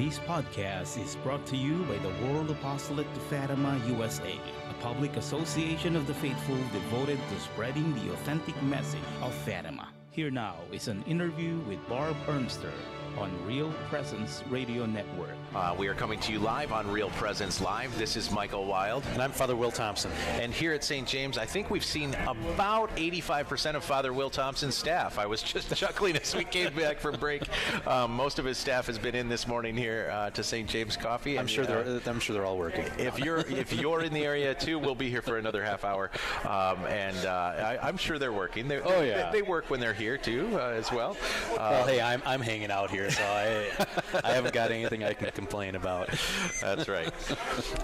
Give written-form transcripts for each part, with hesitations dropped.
This podcast is brought to you by the World Apostolate to Fatima, USA, a public association of the faithful devoted to spreading the authentic message of Fatima. Here now is an interview with Barb Ernster on Real Presence Radio Network. We are coming to you live on Real Presence Live. This is Michael Wilde. And I'm Father Will Thompson. And here at St. James, I think we've seen about 85% of Father Will Thompson's staff. I was just chuckling as we came back from break. Most of his staff has been in this morning here to St. James Coffee. I'm sure they're all working. If you're in the area too, we'll be here for another half hour. I'm sure they're working. They work when they're here too, as well. Well, hey, I'm hanging out here, so I haven't got anything I can complain about. That's right.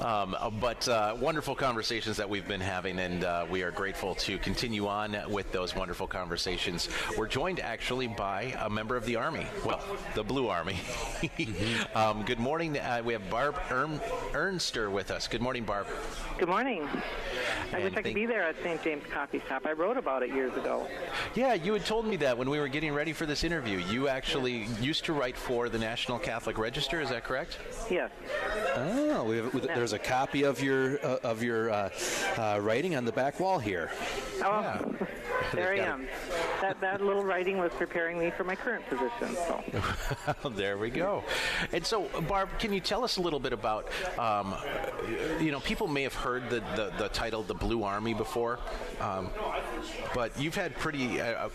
But wonderful conversations that we've been having, and we are grateful to continue on with those wonderful conversations. We're joined actually by a member of the Army, well, the Blue Army. Mm-hmm. Good morning. We have Barb Ernster with us. Good morning, Barb. Good morning. I wish I could be there at St. James Coffee Shop. I wrote about it years ago. Yeah, you had told me that when we were getting ready for this interview. You actually used to write for the National Catholic Register, is that correct? Yes. Oh, there's a copy of your writing on the back wall here. Oh, yeah. There I am. That little writing was preparing me for my current position. So. There we go. And so, Barb, can you tell us a little bit about, people may have heard the title, The Blue Army, before, but you've had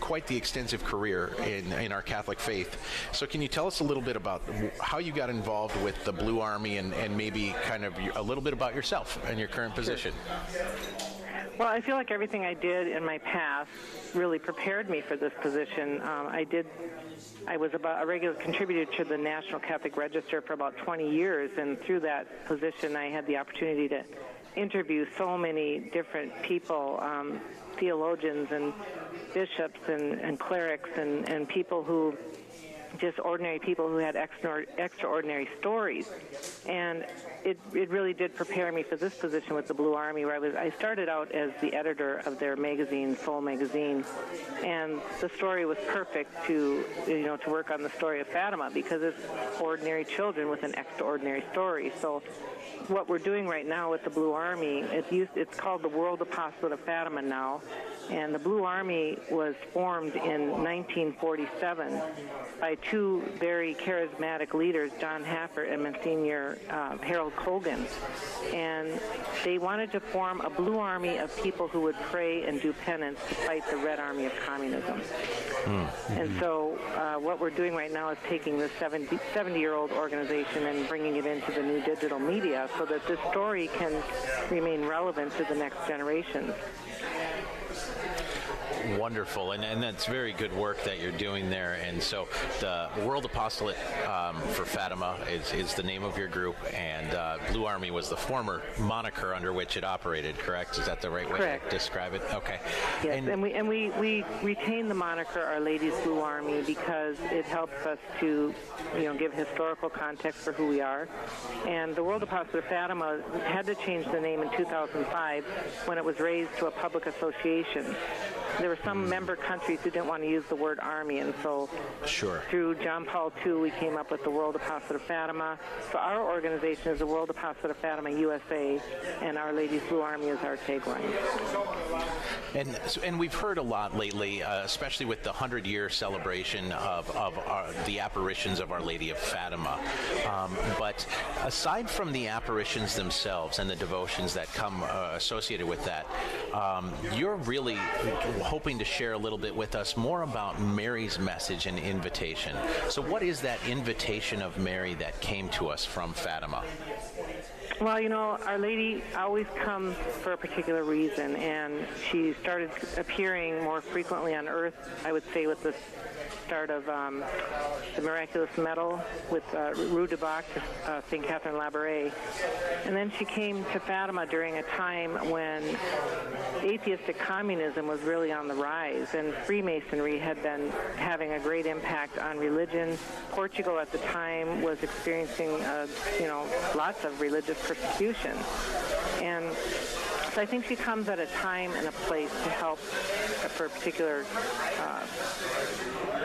quite the extensive career in our Catholic faith. So can you tell us a little bit about how you got involved with the Blue Army and maybe kind of a little bit about yourself and your current position? Well, I feel like everything I did in my past really prepared me for this position. I was about a regular contributor to the National Catholic Register for about 20 years, and through that position I had the opportunity to interview so many different people, theologians and bishops and clerics and people who, just ordinary people who had extraordinary stories. And it really did prepare me for this position with the Blue Army, where I started out as the editor of their magazine, Soul Magazine, and the story was perfect to work on the story of Fatima, because it's ordinary children with an extraordinary story. So what we're doing right now with the Blue Army, it's called the World Apostolate of Fatima now, and the Blue Army was formed in 1947 by two very charismatic leaders, John Haffert and Monsignor Harold Colgan. And they wanted to form a Blue Army of people who would pray and do penance to fight the Red Army of communism. Mm-hmm. And so what we're doing right now is taking this 70-year-old organization and bringing it into the new digital media so that this story can remain relevant to the next generations. Wonderful, and that's very good work that you're doing there. And so the World Apostolate for Fatima is the name of your group, and Blue Army was the former moniker under which it operated, correct? Is that the right way correct. to describe it? Okay. Yes, and we retain the moniker Our Lady's Blue Army because it helps us to give historical context for who we are. And the World Apostolate of Fatima had to change the name in 2005 when it was raised to a public association. There were some member countries who didn't want to use the word army, and so through John Paul II, we came up with the World Apostolate of Fatima. So our organization is the World Apostolate of Fatima USA, and Our Lady's Blue Army is our tagline. And we've heard a lot lately, especially with the 100-year celebration of the apparitions of Our Lady of Fatima. But aside from the apparitions themselves and the devotions that come associated with that, you're really hoping to share a little bit with us more about Mary's message and invitation. So what is that invitation of Mary that came to us from Fatima? Well, Our Lady always comes for a particular reason, and she started appearing more frequently on earth, I would say, with the start of the Miraculous Medal with Rue de Bac to St. Catherine Labouré. And then she came to Fatima during a time when atheistic communism was really on the rise, and Freemasonry had been having a great impact on religion. Portugal at the time was experiencing, lots of religious persecution. And So I think she comes at a time and a place to help for particular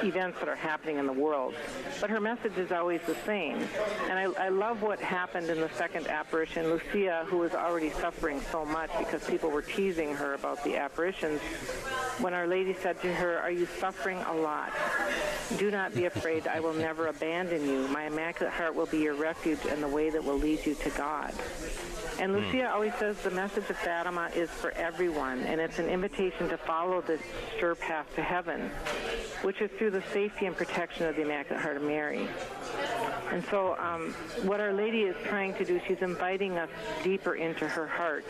events that are happening in the world. But her message is always the same. And I love what happened in the second apparition. Lucia, who was already suffering so much because people were teasing her about the apparitions, when Our Lady said to her, "Are you suffering a lot? Do not be afraid. I will never abandon you. My Immaculate Heart will be your refuge and the way that will lead you to God." And Lucia always says the message of Fatima is for everyone, and it's an invitation to follow this sure path to heaven, which is through the safety and protection of the Immaculate Heart of Mary. And so what Our Lady is trying to do, she's inviting us deeper into her heart.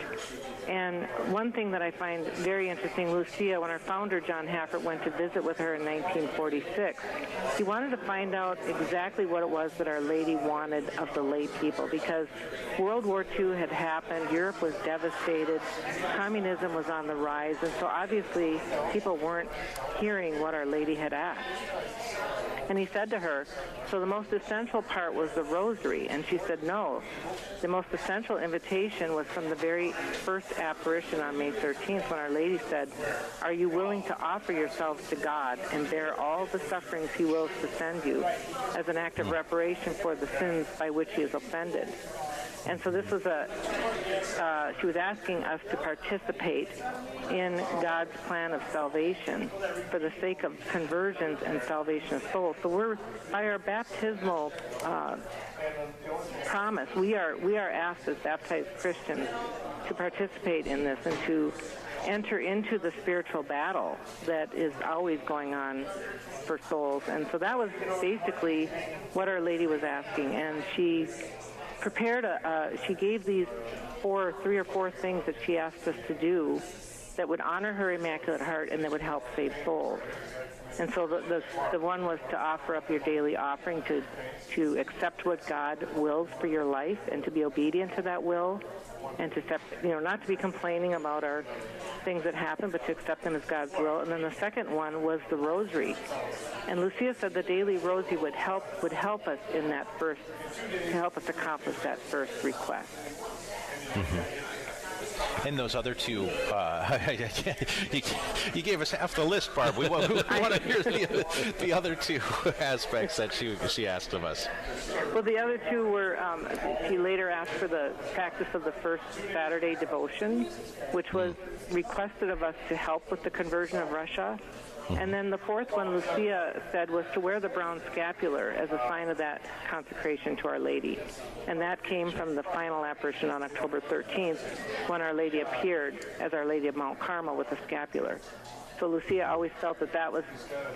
And one thing that I find very interesting, Lucia, when our founder, John Haffert, went to visit with her in 1946, he wanted to find out exactly what it was that Our Lady wanted of the lay people, because World War II had happened, Europe was devastated, communism was on the rise, and so obviously people weren't hearing what Our Lady had asked. And he said to her, so the most essential part was the rosary. And she said, no. The most essential invitation was from the very first apparition on May 13th when Our Lady said, "Are you willing to offer yourselves to God and bear all the sufferings He wills to send you as an act of reparation for the sins by which He is offended?" And so this was she was asking us to participate in God's plan of salvation for the sake of conversions and salvation of souls. So we're, by our baptismal promise, we are asked as baptized Christians to participate in this and to enter into the spiritual battle that is always going on for souls. And so that was basically what Our Lady was asking. And she prepared she gave these three or four things that she asked us to do that would honor her Immaculate Heart and that would help save souls. And so the one was to offer up your daily offering, to accept what God wills for your life and to be obedient to that will, and to accept, not to be complaining about our things that happen, but to accept them as God's will. And then the second one was the rosary. And Lucia said the daily rosary would help us in that first, to help us accomplish that first request. Mm-hmm. And those other two, you gave us half the list, Barb. We want to hear the other two aspects that she asked of us. Well, the other two were, she later asked for the practice of the first Saturday devotion, which was requested of us to help with the conversion of Russia. And then the fourth one, Lucia said, was to wear the brown scapular as a sign of that consecration to Our Lady. And that came from the final apparition on October 13th when Our Lady appeared as Our Lady of Mount Carmel with the scapular. So Lucia always felt that that was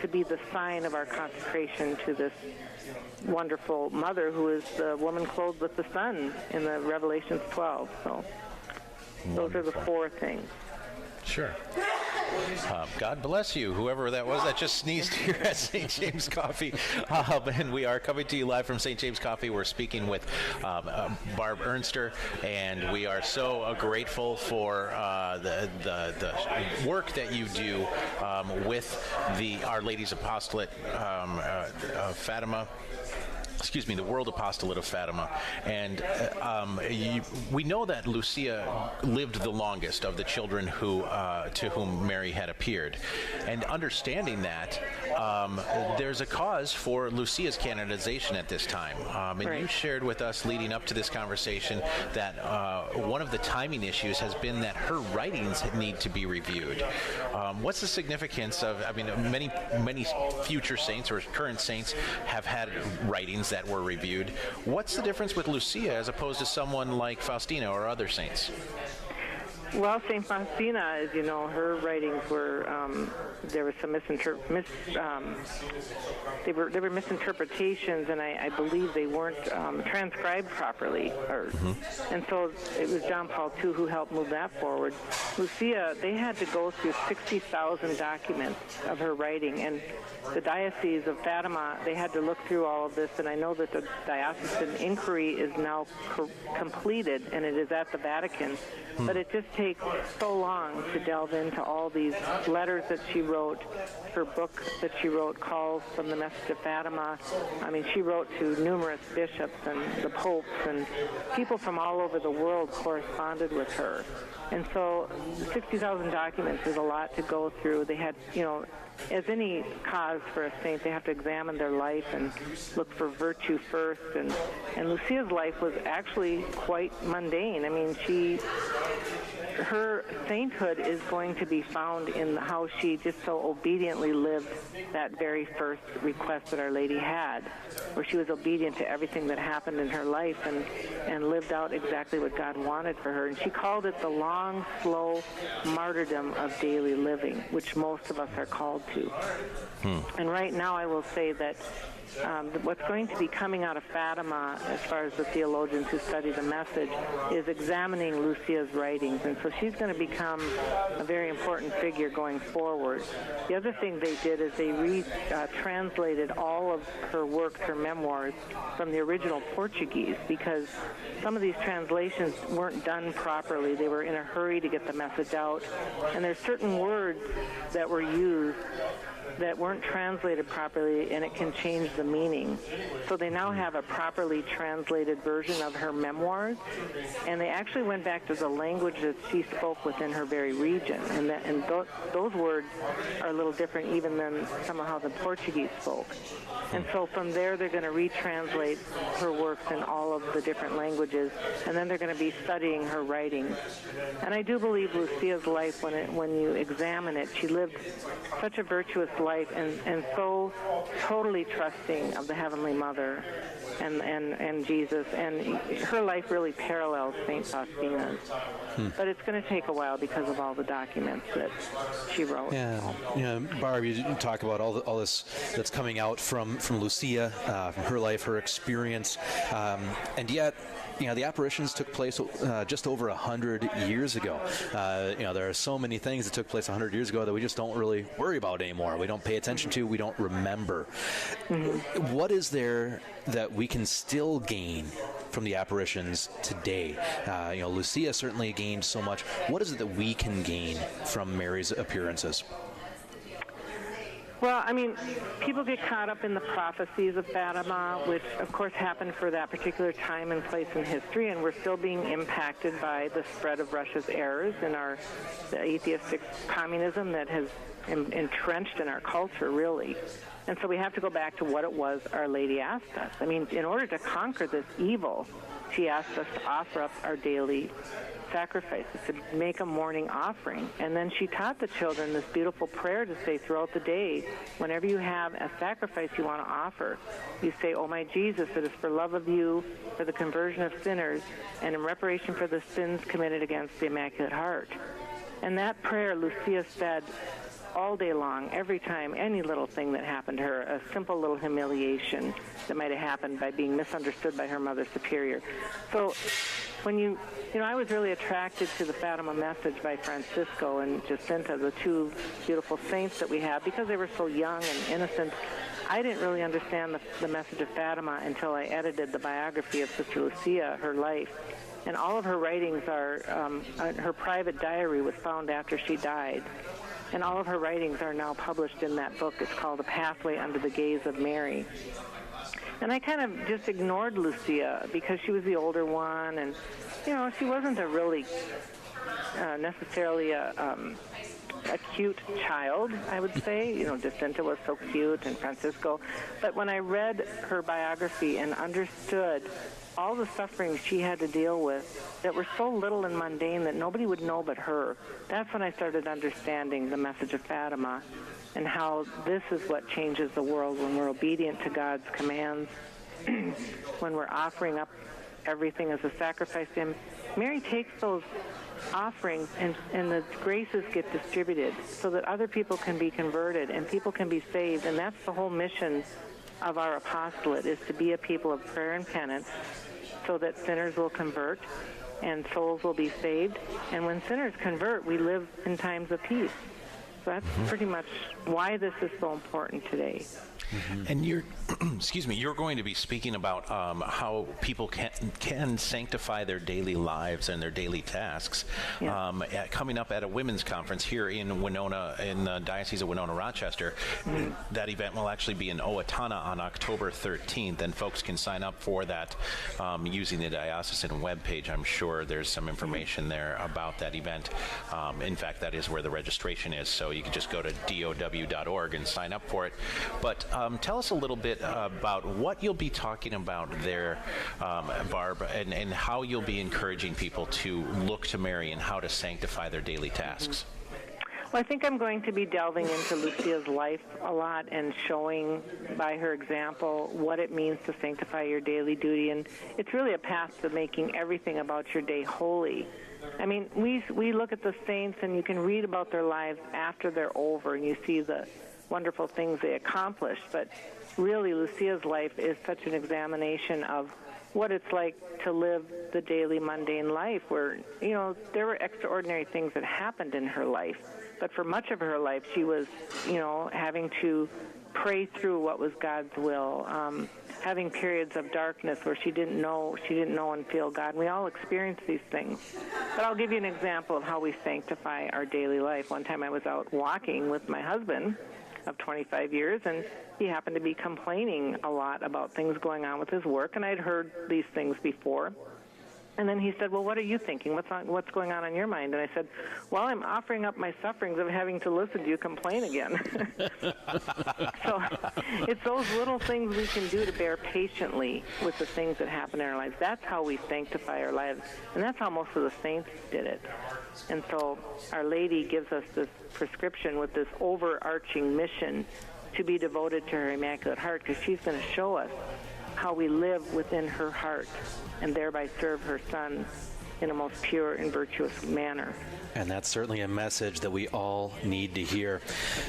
to be the sign of our consecration to this wonderful mother who is the woman clothed with the sun in the Revelations 12. So those are the four things. Sure. God bless you, whoever that was that just sneezed here at St. James Coffee. And we are coming to you live from St. James Coffee. We're speaking with Barb Ernster, and we are so grateful for the work that you do with the Our Lady's Apostolate, Fatima. Excuse me, the World Apostolate of Fatima. And we know that Lucia lived the longest of the children to whom Mary had appeared. And understanding that, there's a cause for Lucia's canonization at this time. And right. You shared with us leading up to this conversation that one of the timing issues has been that her writings need to be reviewed. What's the significance of, many future saints or current saints have had writings that were reviewed. What's the difference with Lucia as opposed to someone like Faustina or other saints? Well, St. Faustina, as you know, her writings were, there was some there were misinterpretations, and I believe they weren't transcribed properly. And so it was John Paul II who helped move that forward. Lucia, they had to go through 60,000 documents of her writing, and the Diocese of Fatima, they had to look through all of this, and I know that the diocesan inquiry is now completed, and it is at the Vatican, but it just takes take so long to delve into all these letters that she wrote, her book that she wrote, Calls from the Message of Fatima. I mean, she wrote to numerous bishops and the popes, and people from all over the world corresponded with her. And so 60,000 documents is a lot to go through. They had, as any cause for a saint, they have to examine their life and look for virtue first. And Lucia's life was actually quite mundane. I mean, her sainthood is going to be found in how she just so obediently lived that very first request that Our Lady had, where she was obedient to everything that happened in her life and lived out exactly what God wanted for her. And she called it the long, slow martyrdom of daily living, which most of us are called to. And right now I will say that what's going to be coming out of Fatima, as far as the theologians who study the message, is examining Lucia's writings. And so she's going to become a very important figure going forward. The other thing they did is they translated all of her works, her memoirs, from the original Portuguese, because some of these translations weren't done properly. They were in a hurry to get the message out. And there's certain words that were used that weren't translated properly, and it can change the meaning. So they now have a properly translated version of her memoirs, and they actually went back to the language that she spoke within her very region. And those words are a little different even than some of how the Portuguese spoke. And so from there, they're going to retranslate her works in all of the different languages, and then they're going to be studying her writings. And I do believe Lucia's life, when you examine it, she lived such a virtuous life and so totally trusting of the Heavenly Mother and Jesus. And her life really parallels St. Faustina's. But it's going to take a while because of all the documents that she wrote. Yeah, Barb, you talk about all this that's coming out from Lucia, from her life, her experience, and yet, the apparitions took place just over 100 years ago. There are so many things that took place 100 years ago that we just don't really worry about anymore. We don't pay attention to, we don't remember. What is there that we can still gain from the apparitions today? Lucia certainly gained so much. What is it that we can gain from Mary's appearances? Well, I mean, people get caught up in the prophecies of Fatima, which, of course, happened for that particular time and place in history, and we're still being impacted by the spread of Russia's errors and the atheistic communism that has entrenched in our culture, really. And so we have to go back to what it was Our Lady asked us. I mean, in order to conquer this evil, she asked us to offer up our daily sacrifices, to make a morning offering. And then she taught the children this beautiful prayer to say throughout the day, whenever you have a sacrifice you want to offer, you say, "Oh my Jesus, it is for love of you, for the conversion of sinners, and in reparation for the sins committed against the Immaculate Heart." And that prayer Lucia said all day long, every time, any little thing that happened to her, a simple little humiliation that might have happened by being misunderstood by her Mother Superior. So when I was really attracted to the Fatima Message by Francisco and Jacinta, the two beautiful saints that we have, because they were so young and innocent. I didn't really understand the message of Fatima until I edited the biography of Sister Lucia, her life. And all of her writings are, her private diary was found after she died. And all of her writings are now published in that book. It's called A Pathway Under the Gaze of Mary. And I kind of just ignored Lucia because she was the older one, and, she wasn't a really necessarily a cute child, I would say. Jacinta was so cute, and Francisco. But when I read her biography and understood all the suffering she had to deal with that were so little and mundane that nobody would know but her, that's when I started understanding the message of Fatima and how this is what changes the world when we're obedient to God's commands, when we're offering up everything as a sacrifice to Him. Mary takes those offerings and the graces get distributed so that other people can be converted and people can be saved, and that's the whole mission of our apostolate, is to be a people of prayer and penance so that sinners will convert and souls will be saved. And when sinners convert, we live in times of peace. So that's pretty much why this is so important today. And you're, excuse me, you're going to be speaking about how people can sanctify their daily lives and their daily tasks coming up at a women's conference here in Winona, in the Diocese of Winona-Rochester. That event will actually be in Owatonna on October 13th, and folks can sign up for that using the diocesan webpage. I'm sure there's some information there about that event. In fact, that is where the registration is, so you can just go to dow.org and sign up for it. But tell us a little bit about what you'll be talking about there, Barb, and how you'll be encouraging people to look to Mary and how to sanctify their daily tasks. Well, I think I'm going to be delving into Lucia's life a lot and showing by her example what it means to sanctify your daily duty. And it's really a path to making everything about your day holy. I mean, we look at the saints, and you can read about their lives after they're over, and you see the wonderful things they accomplished. But really, Lucia's life is such an examination of what it's like to live the daily mundane life where, there were extraordinary things that happened in her life. But for much of her life, she was, having to pray through what was God's will, having periods of darkness where she didn't know and feel God. And we all experience these things. But I'll give you an example of how we sanctify our daily life. One time I was out walking with my husband of 25 years, and he happened to be complaining a lot about things going on with his work, and I'd heard these things before. And then he said, well, what are you thinking? What's going on in your mind? And I said, well, I'm offering up my sufferings of having to listen to you complain again. So it's those little things we can do to bear patiently with the things that happen in our lives. That's how we sanctify our lives, and that's how most of the saints did it. And so Our Lady gives us this prescription with this overarching mission to be devoted to her Immaculate Heart, because she's going to show us how we live within her heart and thereby serve her Son in a most pure and virtuous manner. And that's certainly a message that we all need to hear.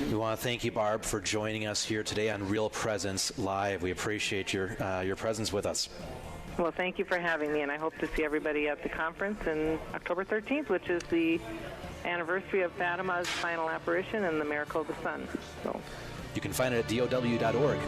We want to thank you, Barb, for joining us here today on Real Presence Live. We appreciate your presence with us. Well, thank you for having me, and I hope to see everybody at the conference on October 13th, which is the anniversary of Fatima's final apparition and the miracle of the sun. So you can find it at dow.org.